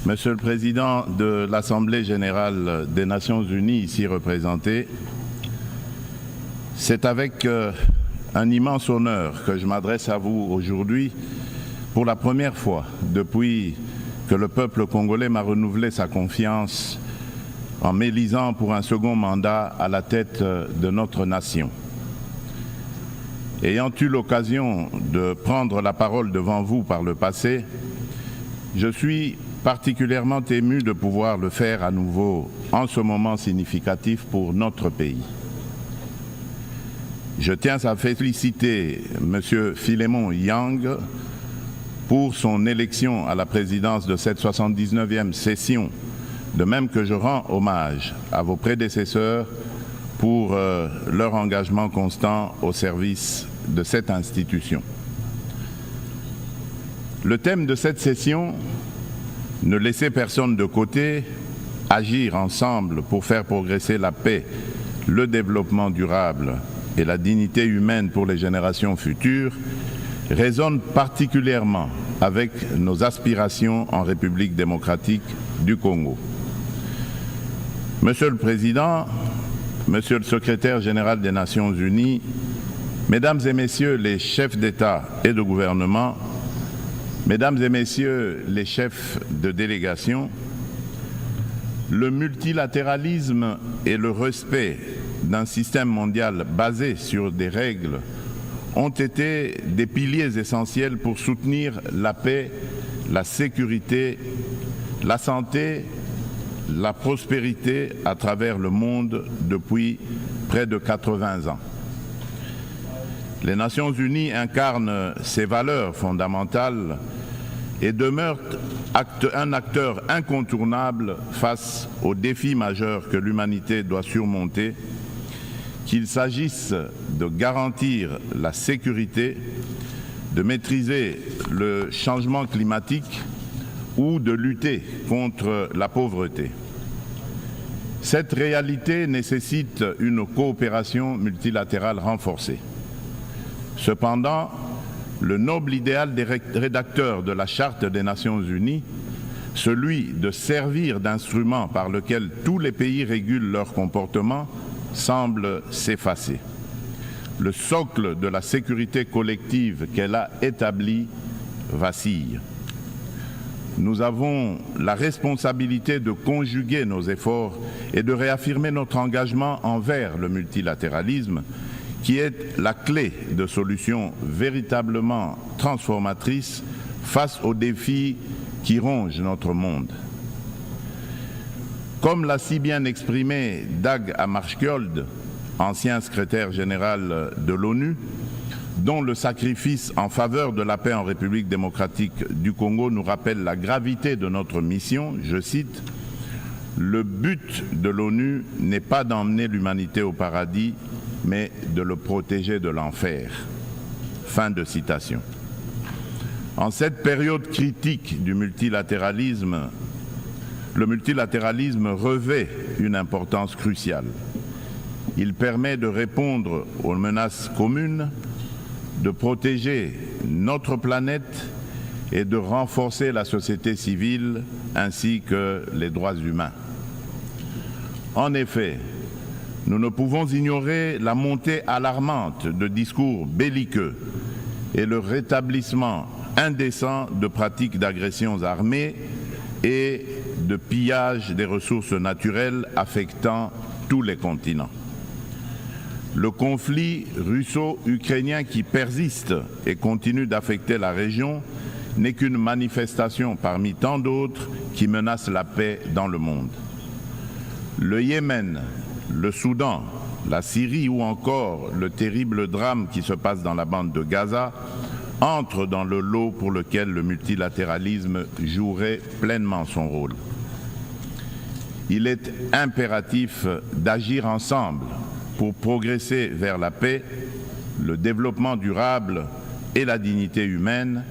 Monsieur le Président de l'Assemblée générale des Nations unies ici représentée, c'est avec un immense honneur que je m'adresse à vous aujourd'hui pour la première fois depuis que le peuple congolais m'a renouvelé sa confiance en m'élisant pour un second mandat à la tête de notre nation. Ayant eu l'occasion de prendre la parole devant vous par le passé, je suis particulièrement ému de pouvoir le faire à nouveau en ce moment significatif pour notre pays. Je tiens à féliciter M. Philémon Yang pour son élection à la présidence de cette 79e session, de même que je rends hommage à vos prédécesseurs pour leur engagement constant au service de cette institution. Le thème de cette session, ne laisser personne de côté, agir ensemble pour faire progresser la paix, le développement durable et la dignité humaine pour les générations futures, résonne particulièrement avec nos aspirations en République démocratique du Congo. Monsieur le Président, Monsieur le Secrétaire général des Nations unies, Mesdames et Messieurs les chefs d'État et de gouvernement, Mesdames et Messieurs les chefs de délégation, le multilatéralisme et le respect d'un système mondial basé sur des règles ont été des piliers essentiels pour soutenir la paix, la sécurité, la santé, la prospérité à travers le monde depuis près de 80 ans. Les Nations unies incarnent ces valeurs fondamentales et demeurent un acteur incontournable face aux défis majeurs que l'humanité doit surmonter, qu'il s'agisse de garantir la sécurité, de maîtriser le changement climatique ou de lutter contre la pauvreté. Cette réalité nécessite une coopération multilatérale renforcée. Cependant, le noble idéal des rédacteurs de la Charte des Nations unies, celui de servir d'instrument par lequel tous les pays régulent leur comportement, semble s'effacer. Le socle de la sécurité collective qu'elle a établi vacille. Nous avons la responsabilité de conjuguer nos efforts et de réaffirmer notre engagement envers le multilatéralisme, qui est la clé de solutions véritablement transformatrices face aux défis qui rongent notre monde. Comme l'a si bien exprimé Dag Hammarskjöld, ancien secrétaire général de l'ONU, dont le sacrifice en faveur de la paix en République démocratique du Congo nous rappelle la gravité de notre mission, je cite, « Le but de l'ONU n'est pas d'emmener l'humanité au paradis, mais de le protéger de l'enfer. » Fin de citation. En cette période critique du multilatéralisme, le multilatéralisme revêt une importance cruciale. Il permet de répondre aux menaces communes, de protéger notre planète et de renforcer la société civile ainsi que les droits humains. En effet, nous ne pouvons ignorer la montée alarmante de discours belliqueux et le rétablissement indécent de pratiques d'agressions armées et de pillage des ressources naturelles affectant tous les continents. Le conflit russo-ukrainien qui persiste et continue d'affecter la région n'est qu'une manifestation parmi tant d'autres qui menacent la paix dans le monde. Le Yémen, le Soudan, la Syrie ou encore le terrible drame qui se passe dans la bande de Gaza entrent dans le lot pour lequel le multilatéralisme jouerait pleinement son rôle. Il est impératif d'agir ensemble pour progresser vers la paix, le développement durable et la dignité humaine,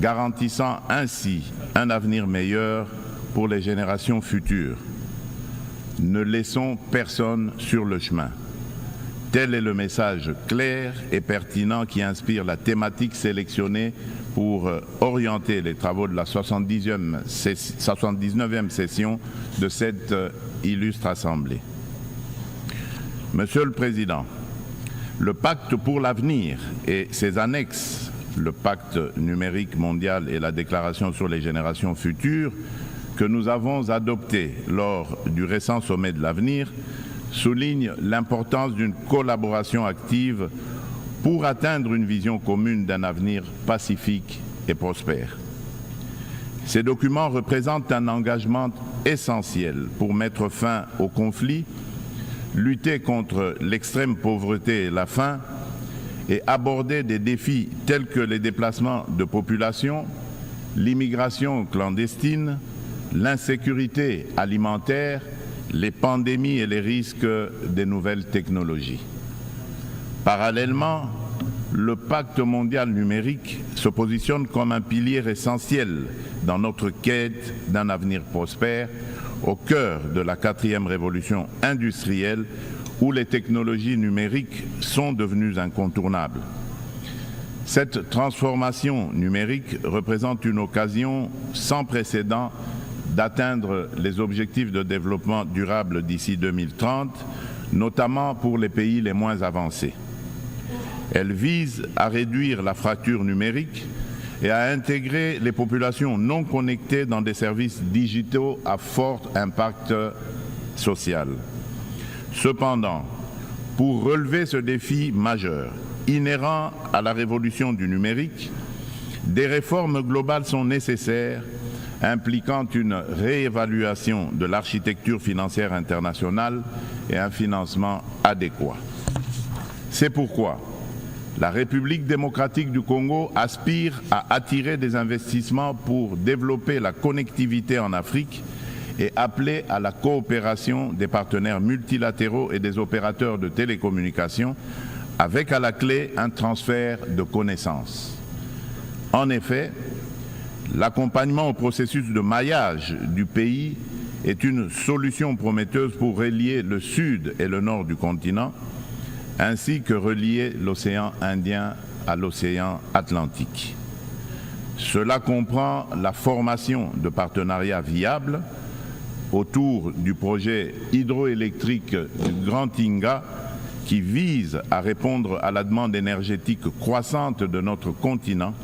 garantissant ainsi un avenir meilleur pour les générations futures. Ne laissons personne sur le chemin. Tel est le message clair et pertinent qui inspire la thématique sélectionnée pour orienter les travaux de la 79e session de cette illustre Assemblée. Monsieur le Président, le Pacte pour l'avenir et ses annexes, le Pacte numérique mondial et la Déclaration sur les générations futures, que nous avons adopté lors du récent sommet de l'avenir, soulignent l'importance d'une collaboration active pour atteindre une vision commune d'un avenir pacifique et prospère. Ces documents représentent un engagement essentiel pour mettre fin aux conflits, lutter contre l'extrême pauvreté et la faim et aborder des défis tels que les déplacements de population, l'immigration clandestine, l'insécurité alimentaire, les pandémies et les risques des nouvelles technologies. Parallèlement, le Pacte mondial numérique se positionne comme un pilier essentiel dans notre quête d'un avenir prospère au cœur de la 4e révolution industrielle où les technologies numériques sont devenues incontournables. Cette transformation numérique représente une occasion sans précédent d'atteindre les objectifs de développement durable d'ici 2030, notamment pour les pays les moins avancés. Elle vise à réduire la fracture numérique et à intégrer les populations non connectées dans des services digitaux à fort impact social. Cependant, pour relever ce défi majeur, inhérent à la révolution du numérique, des réformes globales sont nécessaires, impliquant une réévaluation de l'architecture financière internationale et un financement adéquat. C'est pourquoi la République démocratique du Congo aspire à attirer des investissements pour développer la connectivité en Afrique et appeler à la coopération des partenaires multilatéraux et des opérateurs de télécommunications avec à la clé un transfert de connaissances. En effet, l'accompagnement au processus de maillage du pays est une solution prometteuse pour relier le sud et le nord du continent, ainsi que relier l'océan Indien à l'océan Atlantique. Cela comprend la formation de partenariats viables autour du projet hydroélectrique du Grand Inga qui vise à répondre à la demande énergétique croissante de notre continent,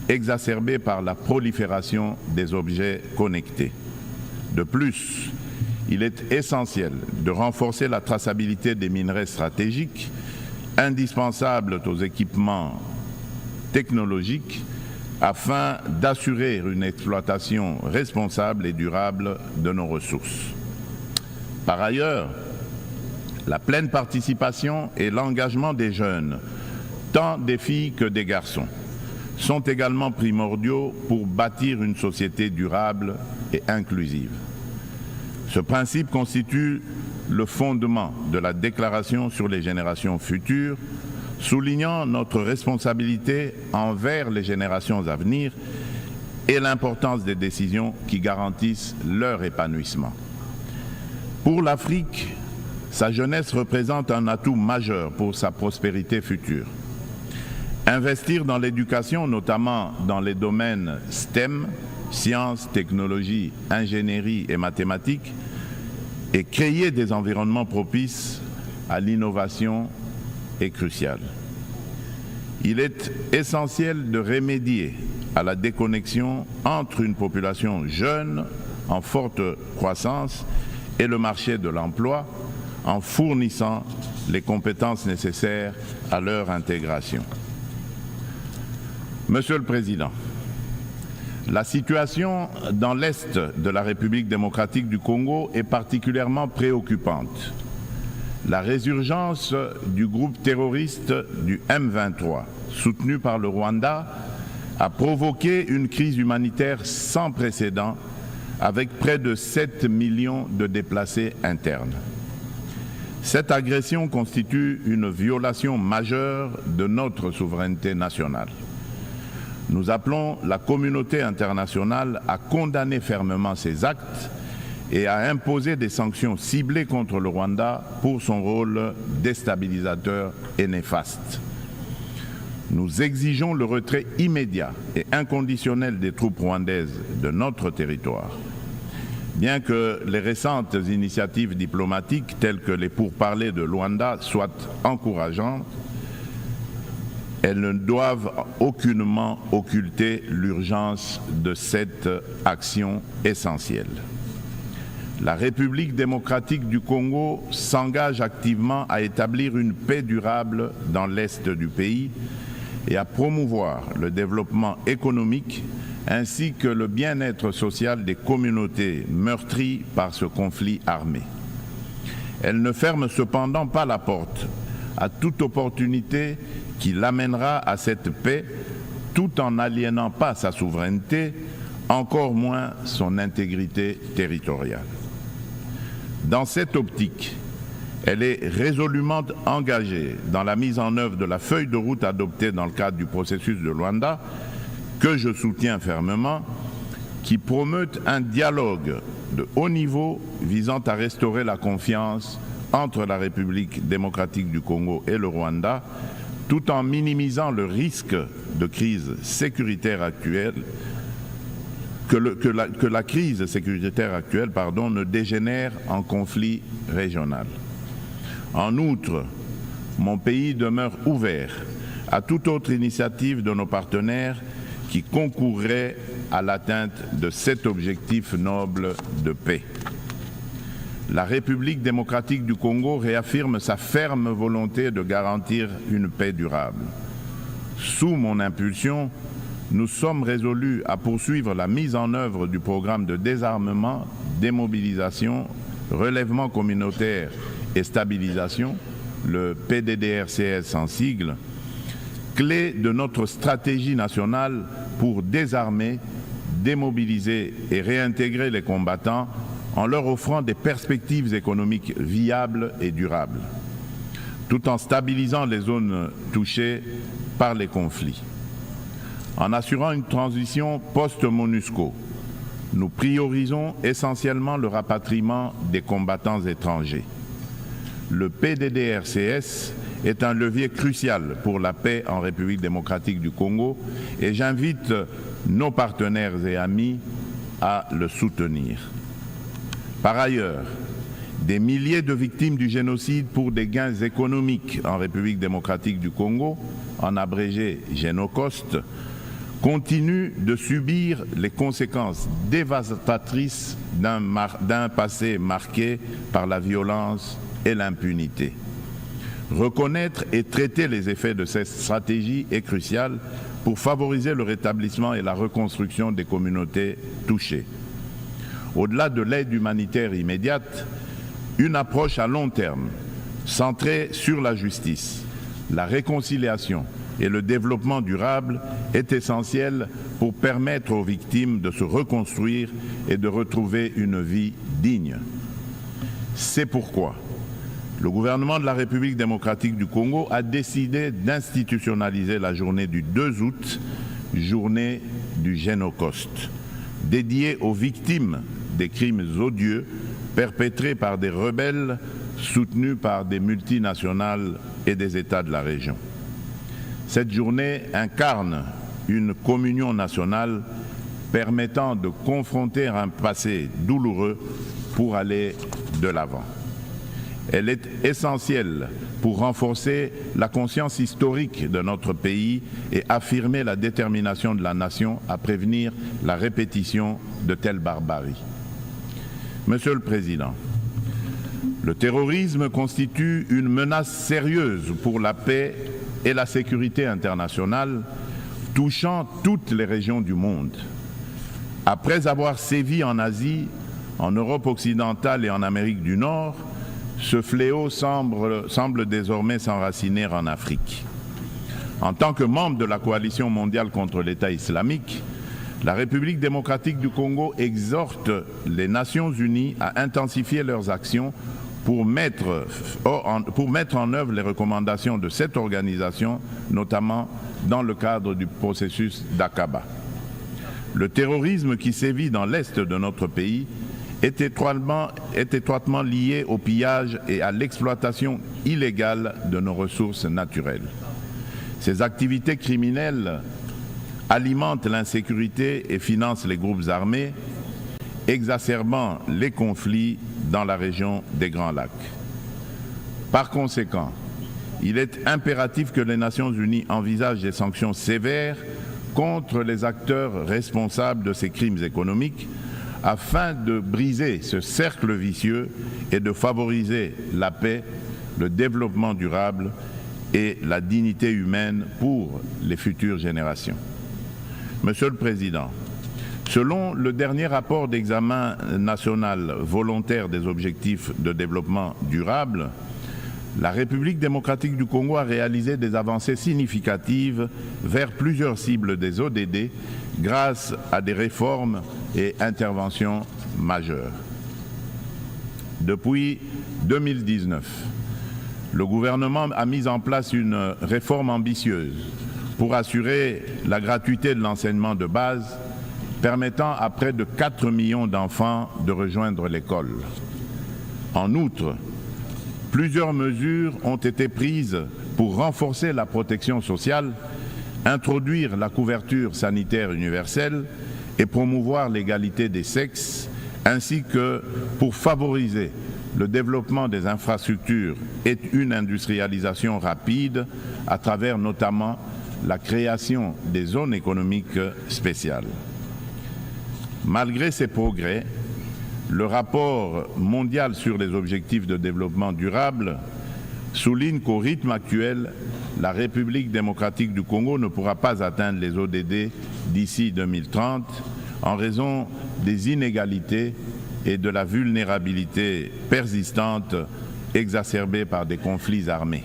exacerbée par la prolifération des objets connectés. De plus, il est essentiel de renforcer la traçabilité des minerais stratégiques, indispensables aux équipements technologiques, afin d'assurer une exploitation responsable et durable de nos ressources. Par ailleurs, la pleine participation et l'engagement des jeunes, tant des filles que des garçons, sont également primordiaux pour bâtir une société durable et inclusive. Ce principe constitue le fondement de la Déclaration sur les générations futures, soulignant notre responsabilité envers les générations à venir et l'importance des décisions qui garantissent leur épanouissement. Pour l'Afrique, sa jeunesse représente un atout majeur pour sa prospérité future. Investir dans l'éducation, notamment dans les domaines STEM, sciences, technologies, ingénierie et mathématiques, et créer des environnements propices à l'innovation est crucial. Il est essentiel de remédier à la déconnexion entre une population jeune en forte croissance et le marché de l'emploi en fournissant les compétences nécessaires à leur intégration. Monsieur le Président, la situation dans l'Est de la République démocratique du Congo est particulièrement préoccupante. La résurgence du groupe terroriste du M23, soutenu par le Rwanda, a provoqué une crise humanitaire sans précédent avec près de 7 millions de déplacés internes. Cette agression constitue une violation majeure de notre souveraineté nationale. Nous appelons la communauté internationale à condamner fermement ces actes et à imposer des sanctions ciblées contre le Rwanda pour son rôle déstabilisateur et néfaste. Nous exigeons le retrait immédiat et inconditionnel des troupes rwandaises de notre territoire. Bien que les récentes initiatives diplomatiques telles que les pourparlers de Luanda soient encourageantes, elles ne doivent aucunement occulter l'urgence de cette action essentielle. La République démocratique du Congo s'engage activement à établir une paix durable dans l'est du pays et à promouvoir le développement économique ainsi que le bien-être social des communautés meurtries par ce conflit armé. Elle ne ferme cependant pas la porte à toute opportunité qui l'amènera à cette paix tout en n'aliénant pas sa souveraineté, encore moins son intégrité territoriale. Dans cette optique, elle est résolument engagée dans la mise en œuvre de la feuille de route adoptée dans le cadre du processus de Luanda, que je soutiens fermement, qui promeut un dialogue de haut niveau visant à restaurer la confiance entre la République démocratique du Congo et le Rwanda, tout en minimisant le risque de crise sécuritaire actuelle, que la crise sécuritaire actuelle ne dégénère en conflit régional. En outre, mon pays demeure ouvert à toute autre initiative de nos partenaires qui concourrait à l'atteinte de cet objectif noble de paix. La République démocratique du Congo réaffirme sa ferme volonté de garantir une paix durable. Sous mon impulsion, nous sommes résolus à poursuivre la mise en œuvre du programme de désarmement, démobilisation, relèvement communautaire et stabilisation, le PDDRCS en sigle, clé de notre stratégie nationale pour désarmer, démobiliser et réintégrer les combattants en leur offrant des perspectives économiques viables et durables, tout en stabilisant les zones touchées par les conflits. En assurant une transition post-MONUSCO, nous priorisons essentiellement le rapatriement des combattants étrangers. Le PDDRCS est un levier crucial pour la paix en République démocratique du Congo et j'invite nos partenaires et amis à le soutenir. Par ailleurs, des milliers de victimes du génocide pour des gains économiques en République démocratique du Congo, en abrégé Génocost, continuent de subir les conséquences dévastatrices d'un passé marqué par la violence et l'impunité. Reconnaître et traiter les effets de cette stratégie est crucial pour favoriser le rétablissement et la reconstruction des communautés touchées. Au-delà de l'aide humanitaire immédiate, une approche à long terme, centrée sur la justice, la réconciliation et le développement durable est essentielle pour permettre aux victimes de se reconstruire et de retrouver une vie digne. C'est pourquoi le gouvernement de la République démocratique du Congo a décidé d'institutionnaliser la journée du 2 août, journée du Génocost, dédiée aux victimes des crimes odieux perpétrés par des rebelles soutenus par des multinationales et des États de la région. Cette journée incarne une communion nationale permettant de confronter un passé douloureux pour aller de l'avant. Elle est essentielle pour renforcer la conscience historique de notre pays et affirmer la détermination de la nation à prévenir la répétition de telles barbaries. Monsieur le Président, le terrorisme constitue une menace sérieuse pour la paix et la sécurité internationale, touchant toutes les régions du monde. Après avoir sévi en Asie, en Europe occidentale et en Amérique du Nord, ce fléau semble désormais s'enraciner en Afrique. En tant que membre de la coalition mondiale contre l'État islamique, la République démocratique du Congo exhorte les Nations unies à intensifier leurs actions pour mettre en œuvre les recommandations de cette organisation, notamment dans le cadre du processus d'Aqaba. Le terrorisme qui sévit dans l'est de notre pays est étroitement lié au pillage et à l'exploitation illégale de nos ressources naturelles. Ces activités criminelles alimentent l'insécurité et financent les groupes armés, exacerbant les conflits dans la région des Grands Lacs. Par conséquent, il est impératif que les Nations Unies envisagent des sanctions sévères contre les acteurs responsables de ces crimes économiques afin de briser ce cercle vicieux et de favoriser la paix, le développement durable et la dignité humaine pour les futures générations. Monsieur le Président, selon le dernier rapport d'examen national volontaire des objectifs de développement durable, la République démocratique du Congo a réalisé des avancées significatives vers plusieurs cibles des ODD grâce à des réformes et interventions majeures. Depuis 2019, le gouvernement a mis en place une réforme ambitieuse pour assurer la gratuité de l'enseignement de base, permettant à près de 4 millions d'enfants de rejoindre l'école. En outre, plusieurs mesures ont été prises pour renforcer la protection sociale, introduire la couverture sanitaire universelle et promouvoir l'égalité des sexes, ainsi que pour favoriser le développement des infrastructures et une industrialisation rapide à travers notamment la création des zones économiques spéciales. Malgré ces progrès, le rapport mondial sur les objectifs de développement durable souligne qu'au rythme actuel, la République démocratique du Congo ne pourra pas atteindre les ODD d'ici 2030 en raison des inégalités et de la vulnérabilité persistante exacerbée par des conflits armés.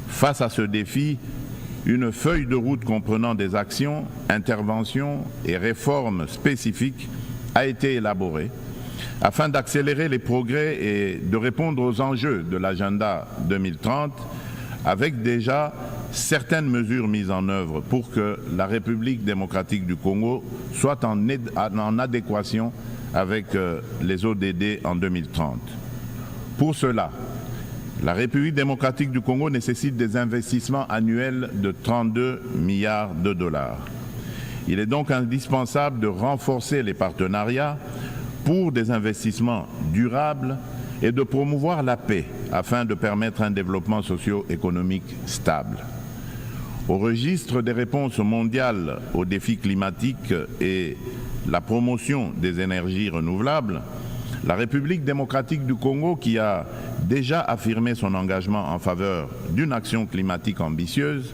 Face à ce défi, une feuille de route comprenant des actions, interventions et réformes spécifiques a été élaborée afin d'accélérer les progrès et de répondre aux enjeux de l'agenda 2030 avec déjà certaines mesures mises en œuvre pour que la République démocratique du Congo soit en adéquation avec les ODD en 2030. Pour cela, la République démocratique du Congo nécessite des investissements annuels de 32 milliards de dollars. Il est donc indispensable de renforcer les partenariats pour des investissements durables et de promouvoir la paix afin de permettre un développement socio-économique stable. Au registre des réponses mondiales aux défis climatiques et la promotion des énergies renouvelables, la République démocratique du Congo, qui a déjà affirmé son engagement en faveur d'une action climatique ambitieuse,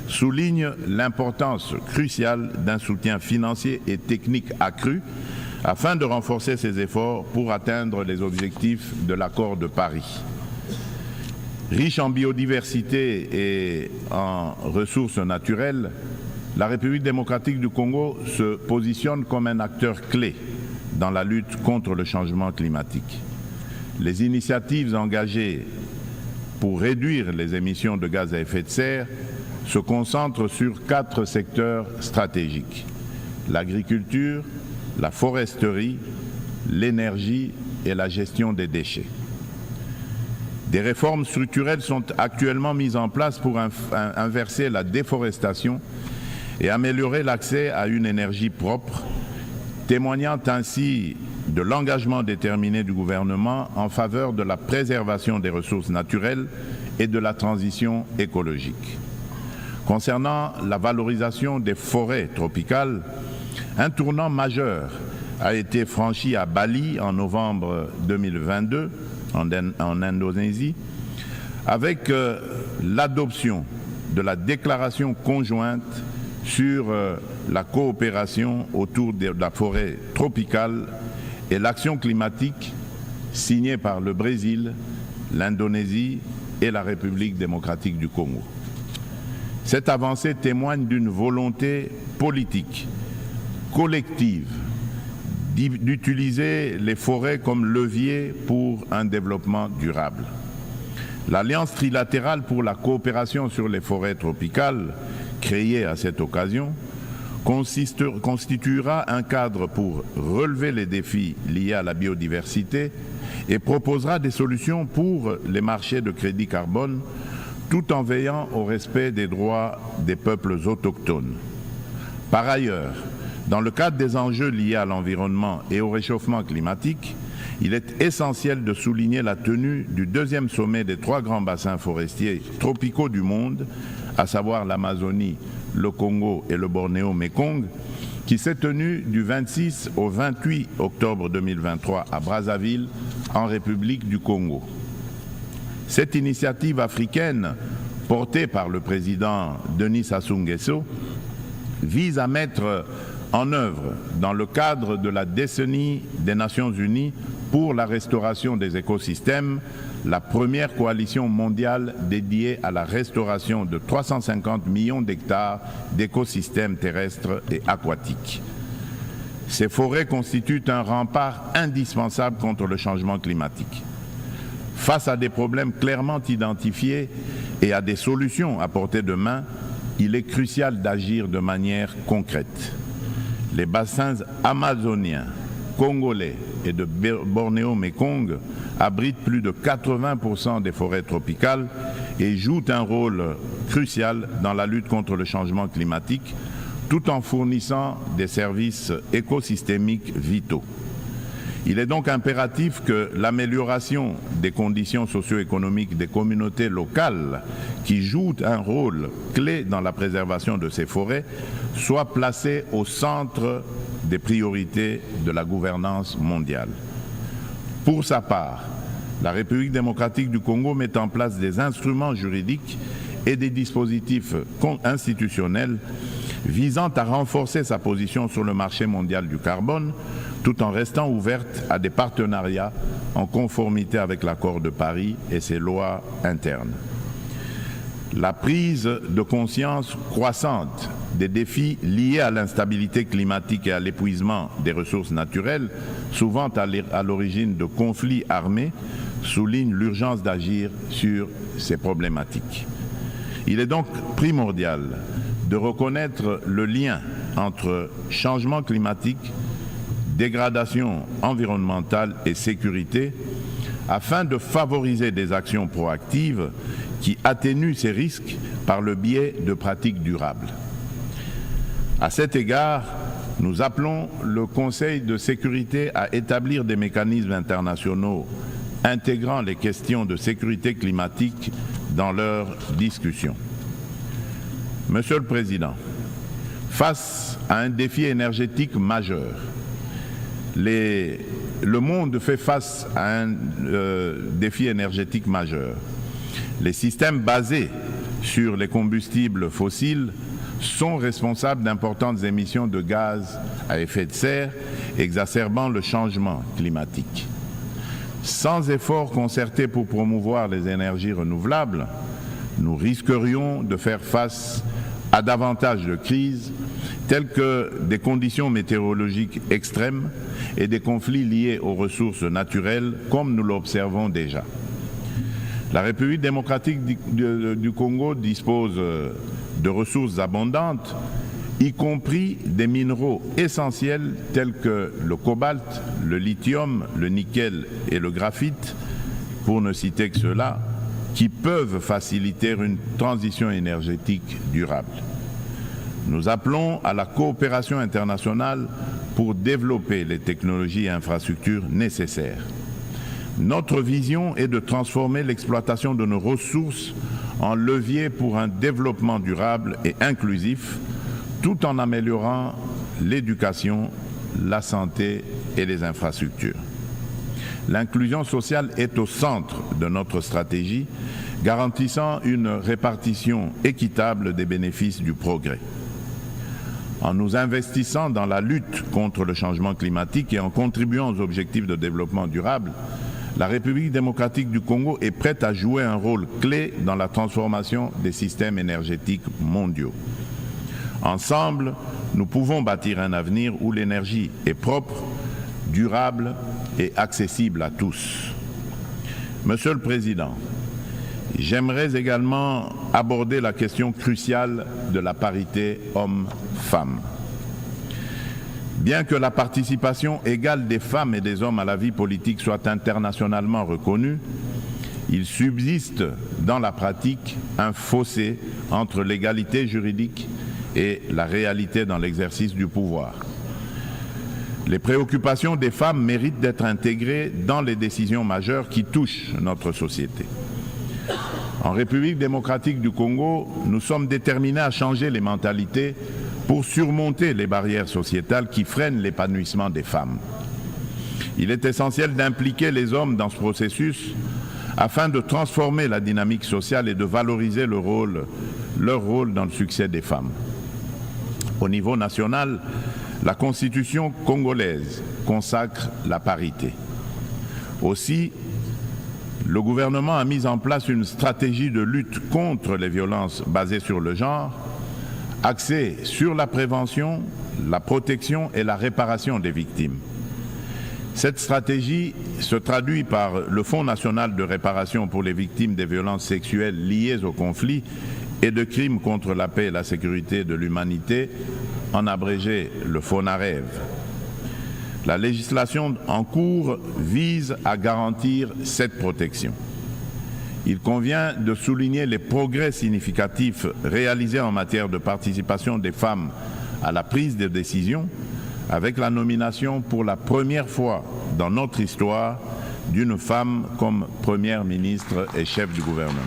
souligne l'importance cruciale d'un soutien financier et technique accru afin de renforcer ses efforts pour atteindre les objectifs de l'accord de Paris. Riche en biodiversité et en ressources naturelles, la République démocratique du Congo se positionne comme un acteur clé dans la lutte contre le changement climatique. Les initiatives engagées pour réduire les émissions de gaz à effet de serre se concentrent sur 4 secteurs stratégiques: l'agriculture, la foresterie, l'énergie et la gestion des déchets. Des réformes structurelles sont actuellement mises en place pour inverser la déforestation et améliorer l'accès à une énergie propre, témoignant ainsi de l'engagement déterminé du gouvernement en faveur de la préservation des ressources naturelles et de la transition écologique. Concernant la valorisation des forêts tropicales, un tournant majeur a été franchi à Bali en novembre 2022, en Indonésie, avec l'adoption de la déclaration conjointe sur la coopération autour de la forêt tropicale et l'action climatique signée par le Brésil, l'Indonésie et la République démocratique du Congo. Cette avancée témoigne d'une volonté politique collective d'utiliser les forêts comme levier pour un développement durable. L'Alliance trilatérale pour la coopération sur les forêts tropicales, créée à cette occasion, constituera un cadre pour relever les défis liés à la biodiversité et proposera des solutions pour les marchés de crédit carbone, tout en veillant au respect des droits des peuples autochtones. Par ailleurs, dans le cadre des enjeux liés à l'environnement et au réchauffement climatique, il est essentiel de souligner la tenue du deuxième sommet des 3 grands bassins forestiers tropicaux du monde, à savoir l'Amazonie, le Congo et le Bornéo-Mékong, qui s'est tenu du 26 au 28 octobre 2023 à Brazzaville, en République du Congo. Cette initiative africaine, portée par le président Denis Sassou Nguesso, vise à mettre en œuvre, dans le cadre de la décennie des Nations Unies pour la restauration des écosystèmes, la première coalition mondiale dédiée à la restauration de 350 millions d'hectares d'écosystèmes terrestres et aquatiques. Ces forêts constituent un rempart indispensable contre le changement climatique. Face à des problèmes clairement identifiés et à des solutions à portée de main, il est crucial d'agir de manière concrète. Les bassins amazoniens, congolais et de Bornéo-Mékong abritent plus de 80% des forêts tropicales et jouent un rôle crucial dans la lutte contre le changement climatique, tout en fournissant des services écosystémiques vitaux. Il est donc impératif que l'amélioration des conditions socio-économiques des communautés locales qui jouent un rôle clé dans la préservation de ces forêts soit placée au centre des priorités de la gouvernance mondiale. Pour sa part, la République démocratique du Congo met en place des instruments juridiques et des dispositifs institutionnels visant à renforcer sa position sur le marché mondial du carbone, tout en restant ouverte à des partenariats en conformité avec l'accord de Paris et ses lois internes. La prise de conscience croissante des défis liés à l'instabilité climatique et à l'épuisement des ressources naturelles, souvent à l'origine de conflits armés, souligne l'urgence d'agir sur ces problématiques. Il est donc primordial de reconnaître le lien entre changement climatique, dégradation environnementale et sécurité, afin de favoriser des actions proactives qui atténuent ces risques par le biais de pratiques durables. À cet égard, nous appelons le Conseil de sécurité à établir des mécanismes internationaux intégrant les questions de sécurité climatique dans leurs discussions. Monsieur le Président, face à un défi énergétique majeur, le monde fait face à un défi énergétique majeur. Les systèmes basés sur les combustibles fossiles sont responsables d'importantes émissions de gaz à effet de serre, exacerbant le changement climatique. Sans efforts concertés pour promouvoir les énergies renouvelables, nous risquerions de faire face à davantage de crises, telles que des conditions météorologiques extrêmes et des conflits liés aux ressources naturelles, comme nous l'observons déjà. La République démocratique du Congo dispose de ressources abondantes, y compris des minéraux essentiels tels que le cobalt, le lithium, le nickel et le graphite, pour ne citer que ceux-là, qui peuvent faciliter une transition énergétique durable. Nous appelons à la coopération internationale pour développer les technologies et infrastructures nécessaires. Notre vision est de transformer l'exploitation de nos ressources en levier pour un développement durable et inclusif, tout en améliorant l'éducation, la santé et les infrastructures. L'inclusion sociale est au centre de notre stratégie, garantissant une répartition équitable des bénéfices du progrès. En nous investissant dans la lutte contre le changement climatique et en contribuant aux objectifs de développement durable, la République démocratique du Congo est prête à jouer un rôle clé dans la transformation des systèmes énergétiques mondiaux. Ensemble, nous pouvons bâtir un avenir où l'énergie est propre, durable et accessible à tous. Monsieur le Président, j'aimerais également aborder la question cruciale de la parité homme-femme. Bien que la participation égale des femmes et des hommes à la vie politique soit internationalement reconnue, il subsiste dans la pratique un fossé entre l'égalité juridique et la réalité dans l'exercice du pouvoir. Les préoccupations des femmes méritent d'être intégrées dans les décisions majeures qui touchent notre société. En République démocratique du Congo, nous sommes déterminés à changer les mentalités pour surmonter les barrières sociétales qui freinent l'épanouissement des femmes. Il est essentiel d'impliquer les hommes dans ce processus afin de transformer la dynamique sociale et de valoriser leur rôle dans le succès des femmes. Au niveau national, la Constitution congolaise consacre la parité. Aussi, le gouvernement a mis en place une stratégie de lutte contre les violences basées sur le genre, axée sur la prévention, la protection et la réparation des victimes. Cette stratégie se traduit par le Fonds national de réparation pour les victimes des violences sexuelles liées au conflit et de crimes contre la paix et la sécurité de l'humanité, en abrégé le FONAREV. La législation en cours vise à garantir cette protection. Il convient de souligner les progrès significatifs réalisés en matière de participation des femmes à la prise de décision, avec la nomination pour la première fois dans notre histoire d'une femme comme première ministre et chef du gouvernement.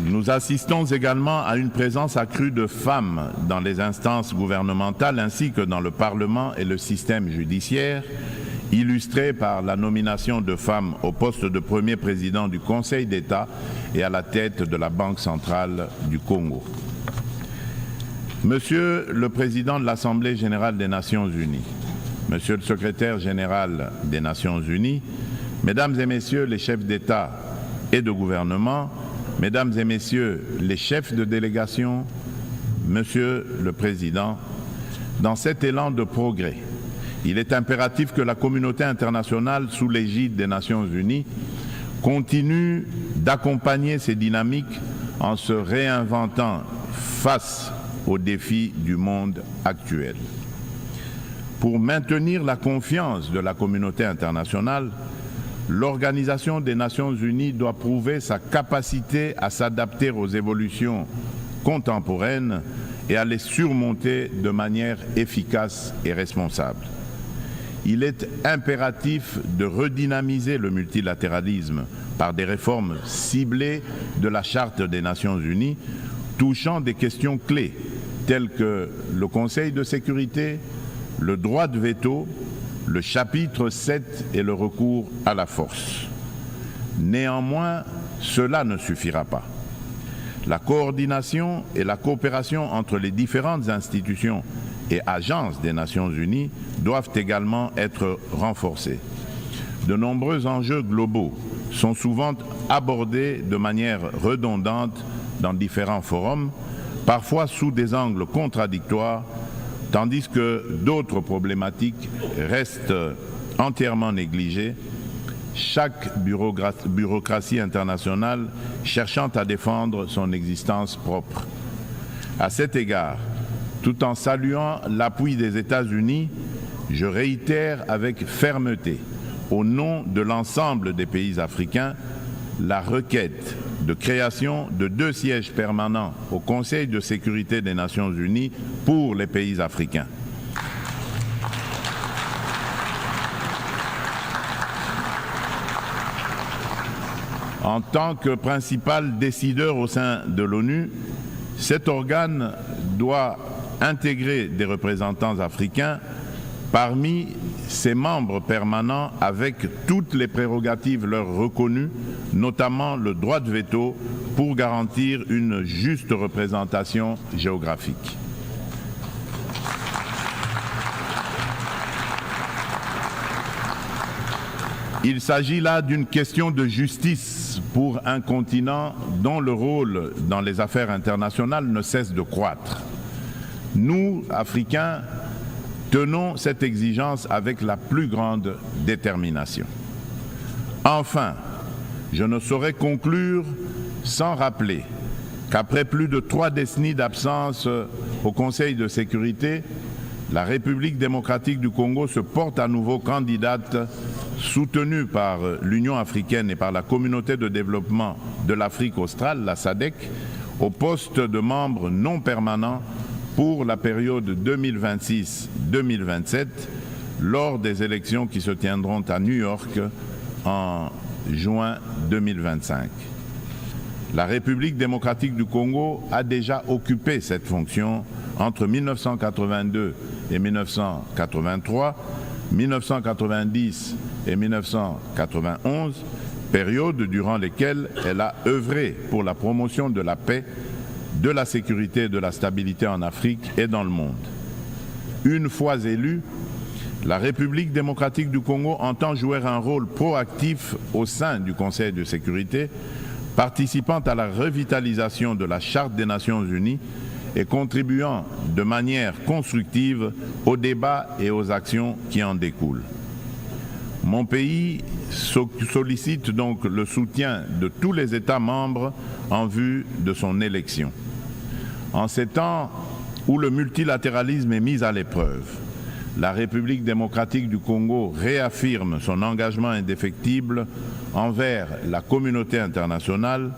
Nous assistons également à une présence accrue de femmes dans les instances gouvernementales ainsi que dans le Parlement et le système judiciaire, illustrée par la nomination de femmes au poste de premier président du Conseil d'État et à la tête de la Banque centrale du Congo. Monsieur le Président de l'Assemblée générale des Nations unies, Monsieur le Secrétaire général des Nations unies, Mesdames et Messieurs les chefs d'État et de gouvernement, Mesdames et Messieurs les chefs de délégation, Monsieur le Président, dans cet élan de progrès, il est impératif que la communauté internationale, sous l'égide des Nations unies, continue d'accompagner ces dynamiques en se réinventant face aux défis du monde actuel. Pour maintenir la confiance de la communauté internationale, l'Organisation des Nations unies doit prouver sa capacité à s'adapter aux évolutions contemporaines et à les surmonter de manière efficace et responsable. Il est impératif de redynamiser le multilatéralisme par des réformes ciblées de la Charte des Nations unies touchant des questions clés telles que le Conseil de sécurité, le droit de veto, le chapitre 7 et le recours à la force. Néanmoins, cela ne suffira pas. La coordination et la coopération entre les différentes institutions et agences des Nations unies doivent également être renforcées. De nombreux enjeux globaux sont souvent abordés de manière redondante dans différents forums, parfois sous des angles contradictoires, tandis que d'autres problématiques restent entièrement négligées, chaque bureaucratie internationale cherchant à défendre son existence propre. À cet égard, tout en saluant l'appui des États-Unis, je réitère avec fermeté, au nom de l'ensemble des pays africains, la requête de création de 2 sièges permanents au Conseil de sécurité des Nations unies pour les pays africains. En tant que principal décideur au sein de l'ONU, cet organe doit intégrer des représentants africains parmi ses membres permanents avec toutes les prérogatives leur reconnues, notamment le droit de veto pour garantir une juste représentation géographique. Il s'agit là d'une question de justice pour un continent dont le rôle dans les affaires internationales ne cesse de croître. Nous, Africains, tenons cette exigence avec la plus grande détermination. Enfin, je ne saurais conclure sans rappeler qu'après plus de 3 décennies d'absence au Conseil de sécurité, la République démocratique du Congo se porte à nouveau candidate, soutenue par l'Union africaine et par la Communauté de développement de l'Afrique australe, la SADC, au poste de membre non permanent pour la période 2026-2027 lors des élections qui se tiendront à New York en juin 2025. La République démocratique du Congo a déjà occupé cette fonction entre 1982 et 1983, 1990 et 1991, période durant lesquelles elle a œuvré pour la promotion de la paix, de la sécurité et de la stabilité en Afrique et dans le monde. Une fois élue, la République démocratique du Congo entend jouer un rôle proactif au sein du Conseil de sécurité, participant à la revitalisation de la Charte des Nations Unies et contribuant de manière constructive aux débats et aux actions qui en découlent. Mon pays sollicite donc le soutien de tous les États membres en vue de son élection. En ces temps où le multilatéralisme est mis à l'épreuve, la République démocratique du Congo réaffirme son engagement indéfectible envers la communauté internationale,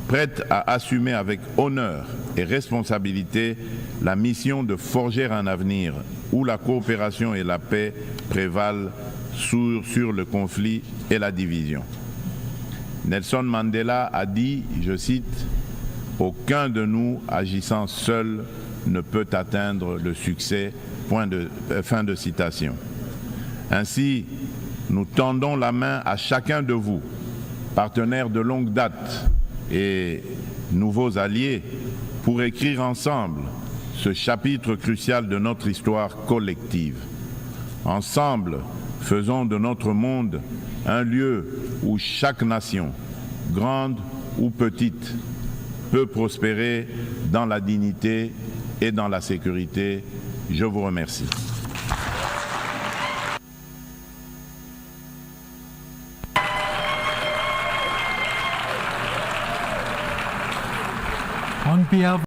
prête à assumer avec honneur et responsabilité la mission de forger un avenir où la coopération et la paix prévalent sur le conflit et la division. Nelson Mandela a dit, je cite, « Aucun de nous agissant seul ne peut atteindre le succès ». Fin de citation. Ainsi, nous tendons la main à chacun de vous, partenaires de longue date et nouveaux alliés, pour écrire ensemble ce chapitre crucial de notre histoire collective. Ensemble, faisons de notre monde un lieu où chaque nation, grande ou petite, peut prospérer dans la dignité et dans la sécurité. Je vous remercie. On behalf